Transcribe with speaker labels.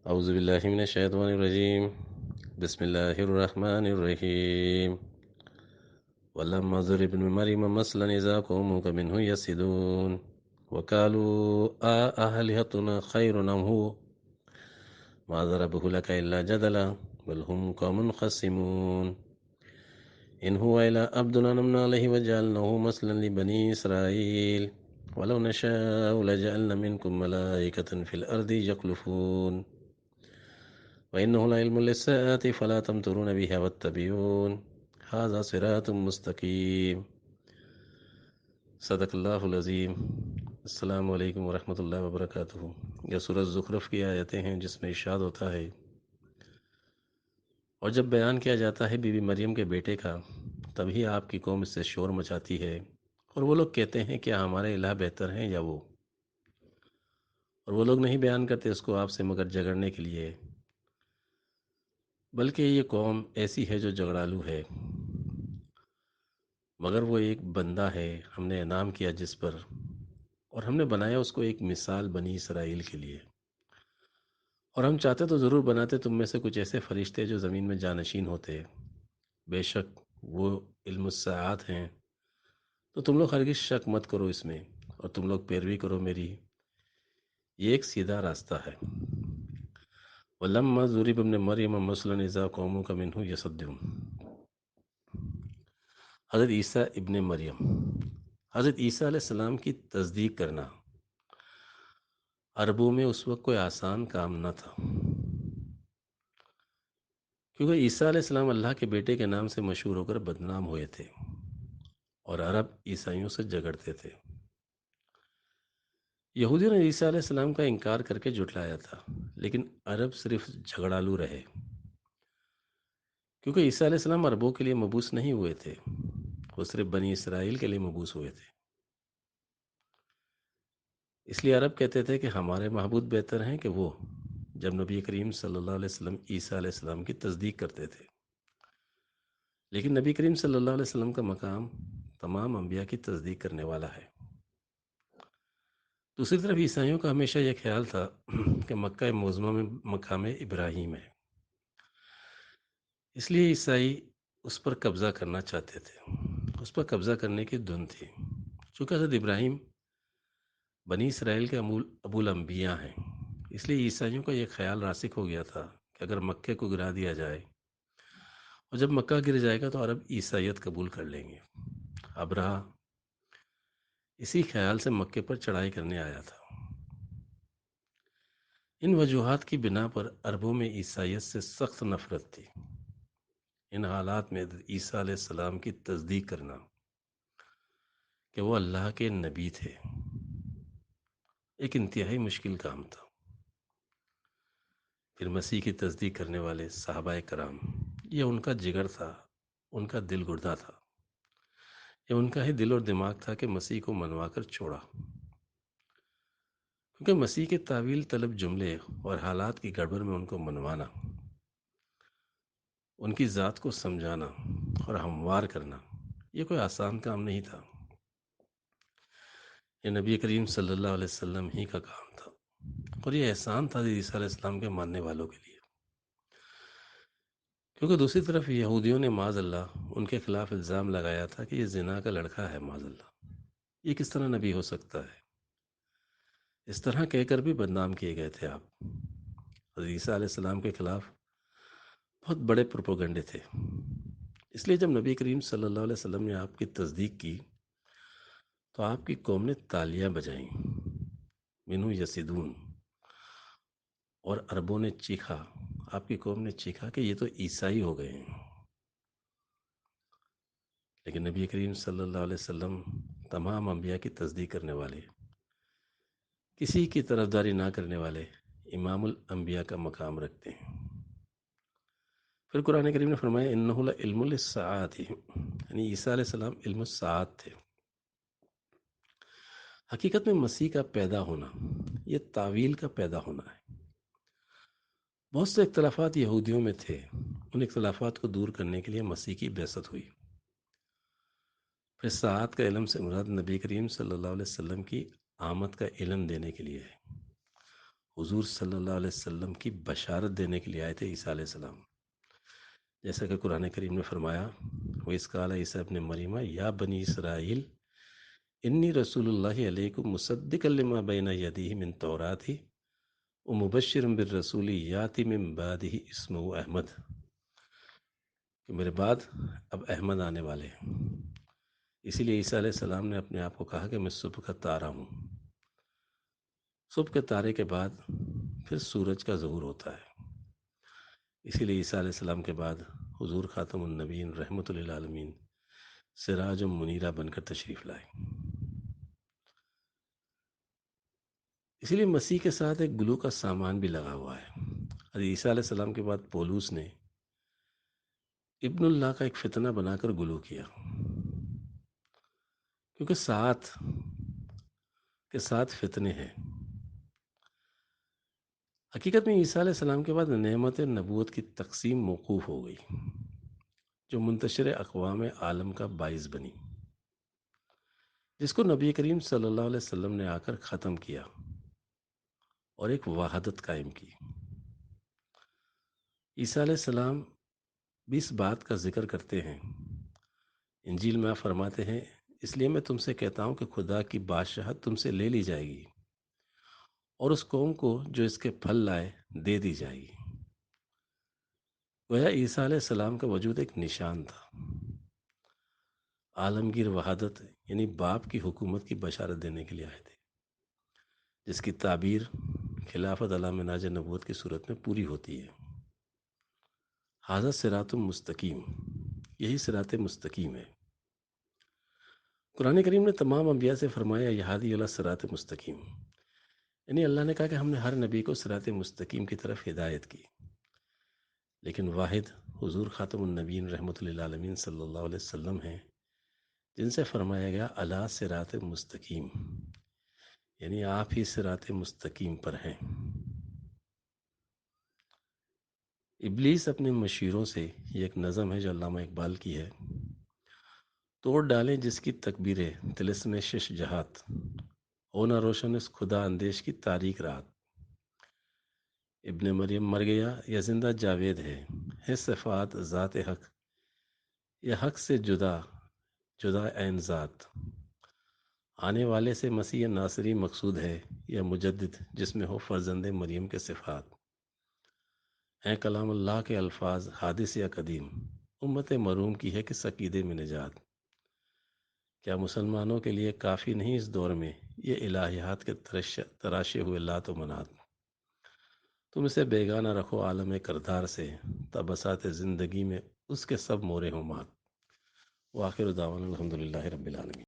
Speaker 1: اعوذ باللہ من الشیطان الرجیم بسم اللہ الرحمن الرحیم ولما ضرب ابن مریم مثلا اذا قومك منه يسدون وقالوا آلهتنا خير ام هو ما ضربه لك الا جدلا بل هم قوم خصمون ان هو الا عبد انعمنا عليه وجعلناه مثلا لبني اسرائيل ولو نشاء لجعلنا منكم ملائكة في الارض يخلفون وإنه لعلم للساعة فلا تمترون بها واتبعون هذا صراط مستقیم۔ صدق اللہ العظیم۔ السلام علیکم ورحمۃ اللہ وبرکاتہ۔ یہ سورۃ زخرف کی آیتیں ہیں جس میں ارشاد ہوتا ہے، اور جب بیان کیا جاتا ہے بی بی مریم کے بیٹے کا، تبھی آپ کی قوم اس سے شور مچاتی ہے، اور وہ لوگ کہتے ہیں کیا ہمارے الہ بہتر ہیں یا وہ، اور وہ لوگ نہیں بیان کرتے اس کو آپ سے مگر جگڑنے کے لیے، بلکہ یہ قوم ایسی ہے جو جھگڑالو ہے، مگر وہ ایک بندہ ہے ہم نے انعام کیا جس پر، اور ہم نے بنایا اس کو ایک مثال بنی اسرائیل کے لیے، اور ہم چاہتے تو ضرور بناتے تم میں سے کچھ ایسے فرشتے جو زمین میں جانشین ہوتے، بے شک وہ علم الساعات ہیں، تو تم لوگ ہرگز شک مت کرو اس میں، اور تم لوگ پیروی کرو میری، یہ ایک سیدھا راستہ ہے۔ وَلَمَّا ضُرِبَ ابْنُ مَرْيَمَ مَثَلًا إِذَا قَوْمُكَ مِنْهُ يَصُدُّونَ۔ حضرت عیسیٰ ابن مریم، حضرت عیسیٰ علیہ السلام کی تصدیق کرنا عربوں میں اس وقت کوئی آسان کام نہ تھا، کیونکہ عیسیٰ علیہ السلام اللہ کے بیٹے کے نام سے مشہور ہو کر بدنام ہوئے تھے، اور عرب عیسائیوں سے جھگڑتے تھے۔ یہودیوں نے عیسیٰ علیہ السلام کا انکار کر کے جھٹلایا تھا، لیکن عرب صرف جھگڑالو رہے، کیونکہ عیسیٰ علیہ السلام عربوں کے لیے مبعوث نہیں ہوئے تھے، وہ صرف بنی اسرائیل کے لیے مبعوث ہوئے تھے۔ اس لیے عرب کہتے تھے کہ ہمارے معبود بہتر ہیں کہ وہ، جب نبی کریم صلی اللہ علیہ وسلم عیسیٰ علیہ السلام کی تصدیق کرتے تھے، لیکن نبی کریم صلی اللہ علیہ وسلم کا مقام تمام انبیاء کی تصدیق کرنے والا ہے۔ دوسری طرف عیسائیوں کا ہمیشہ یہ خیال تھا کہ مکہ معظمہ میں مقام ابراہیم ہے، اس لیے عیسائی اس پر قبضہ کرنا چاہتے تھے، اس پر قبضہ کرنے کی دھن تھی۔ چونکہ حضرت ابراہیم بنی اسرائیل کے ابو الانبیاء ہیں، اس لیے عیسائیوں کا یہ خیال راسخ ہو گیا تھا کہ اگر مکے کو گرا دیا جائے، اور جب مکہ گر جائے گا تو عرب عیسائیت قبول کر لیں گے۔ ابرہہ اسی خیال سے مکے پر چڑھائی کرنے آیا تھا۔ ان وجوہات کی بنا پر عربوں میں عیسائیت سے سخت نفرت تھی۔ ان حالات میں عیسیٰ علیہ السلام کی تصدیق کرنا کہ وہ اللہ کے نبی تھے ایک انتہائی مشکل کام تھا۔ پھر مسیح کی تصدیق کرنے والے صحابہ کرام، یہ ان کا جگر تھا، ان کا دل گردہ تھا، یہ ان کا ہی دل اور دماغ تھا کہ مسیح کو منوا کر چھوڑا، کیونکہ مسیح کے تعویل طلب جملے اور حالات کی گڑبڑ میں ان کو منوانا، ان کی ذات کو سمجھانا اور ہموار کرنا، یہ کوئی آسان کام نہیں تھا، یہ نبی کریم صلی اللہ علیہ وسلم ہی کا کام تھا، اور یہ احسان تھا عیسیٰ علیہ السلام کے ماننے والوں کے لیے، کیونکہ دوسری طرف یہودیوں نے معاذ اللہ ان کے خلاف الزام لگایا تھا کہ یہ زنا کا لڑکا ہے، معاذ اللہ، یہ کس طرح نبی ہو سکتا ہے، اس طرح کہہ کر بھی بدنام کیے گئے تھے آپ۔ حضرت عیسیٰ علیہ السلام کے خلاف بہت بڑے پروپیگنڈے تھے، اس لیے جب نبی کریم صلی اللہ علیہ وسلم نے آپ کی تصدیق کی تو آپ کی قوم نے تالیاں بجائیں، منہ یسدون، اور عربوں نے چیخا، آپ کی قوم نے چیخا کہ یہ تو عیسائی ہو گئے ہیں۔ لیکن نبی کریم صلی اللہ علیہ وسلم تمام انبیاء کی تصدیق کرنے والے، کسی کی طرفداری نہ کرنے والے امام الانبیاء کا مقام رکھتے ہیں۔ پھر قرآن کریم نے فرمایا انہ لعلم للساعۃ، یعنی عیسیٰ علیہ السلام علم الساعت تھے۔ حقیقت میں مسیح کا پیدا ہونا یہ تعویل کا پیدا ہونا ہے۔ بہت سے اختلافات یہودیوں میں تھے، ان اختلافات کو دور کرنے کے لیے مسیح کی بعثت ہوئی۔ پھر ساعت کا علم سے مراد نبی کریم صلی اللہ علیہ وسلم کی آمد کا علم دینے کے لیے ہے۔ حضور صلی اللہ علیہ وسلم کی بشارت دینے کے لیے آئے تھے عیسیٰ علیہ السلام. جیسا کہ قرآن کریم نے فرمایا، وَإِذْ قَالَ عِيسَىٰ ابْنُ مَرْيَمَ يَا بَنِي إِسْرَائِيلَ إِنِّي رَسُولُ اللَّهِ عَلَيْكُمْ مُصَدِّقًا لِمَا بَيْنَ يَدَيْهِ مِنَ التَّوْرَاةِ وَمُبَشِّرًا بِالرَّسُولِ يَأْتِي مِن بَعْدِهِ اسْمُهُ احمد، کہ میرے بعد اب احمد آنے والے ہیں. اسی لیے عیسیٰ علیہ السلام نے اپنے آپ کو کہا کہ میں صبح کا تارا ہوں. صبح کے تارے کے بعد پھر سورج کا ظہور ہوتا ہے. اسی لیے عیسیٰ علیہ السلام کے بعد حضور خاتم النبیین رحمۃ للعالمین سراج منیرہ بن کر تشریف لائے. اسی لیے مسیح کے ساتھ ایک گلو کا سامان بھی لگا ہوا ہے. حضرت عیسیٰ علیہ السلام کے بعد پولوس نے ابن اللہ کا ایک فتنہ بنا کر گلو کیا، کیونکہ ساتھ کے ساتھ فتنے ہیں. حقیقت میں عیسیٰ علیہ السلام کے بعد نعمت نبوت کی تقسیم موقوف ہو گئی، جو منتشر اقوام عالم کا باعث بنی، جس کو نبی کریم صلی اللہ علیہ وسلم نے آ کر ختم کیا اور ایک وحدت قائم کی. عیسیٰ علیہ السلام بھی اس بات کا ذکر کرتے ہیں. انجیل میں آپ فرماتے ہیں، اس لیے میں تم سے کہتا ہوں کہ خدا کی بادشاہت تم سے لے لی جائے گی اور اس قوم کو جو اس کے پھل لائے دے دی جائے گی. گویا عیسیٰ علیہ السلام کا وجود ایک نشان تھا. عالمگیر وحدت یعنی باپ کی حکومت کی بشارت دینے کے لیے آئے تھے، جس کی تعبیر خلافت علی منہاج نبوت کی صورت میں پوری ہوتی ہے. ھذا صراط مستقیم، یہی صراط مستقیم ہے. قرآن کریم نے تمام انبیاء سے فرمایا یہادی الی صراط مستقیم، یعنی اللہ نے کہا کہ ہم نے ہر نبی کو صراط مستقیم کی طرف ہدایت کی. لیکن واحد حضور خاتم النبیین رحمۃ للعالمین صلی اللہ علیہ وسلم ہیں، جن سے فرمایا گیا الی صراط مستقیم، یعنی آپ ہی صراط مستقیم پر ہیں. ابلیس اپنے مشیروں سے، یہ ایک نظم ہے جو علامہ اقبال کی ہے، توڑ ڈالیں جس کی تکبیریں طلسم شش جہات، ہونا روشن اس خدا اندیش کی تاریک رات. ابن مریم مر گیا یا زندہ جاوید ہے صفات ذات حق یا حق سے جدا جدا عین ذات. آنے والے سے مسیح ناصری مقصود ہے یا مجدد جس میں ہو فرزند مریم کے صفات. ہیں کلام اللہ کے الفاظ حادث یا قدیم، امت مروم کی ہے کہ عقیدے میں نجات. کیا مسلمانوں کے لیے کافی نہیں اس دور میں یہ الہیات کے تراشے ہوئے لات و منات؟ تم اسے بیگانہ رکھو عالم کردار سے، تب بساط زندگی میں اس کے سب مورے ہوں مات. وآخر دعوانا الحمدللہ رب العالمین.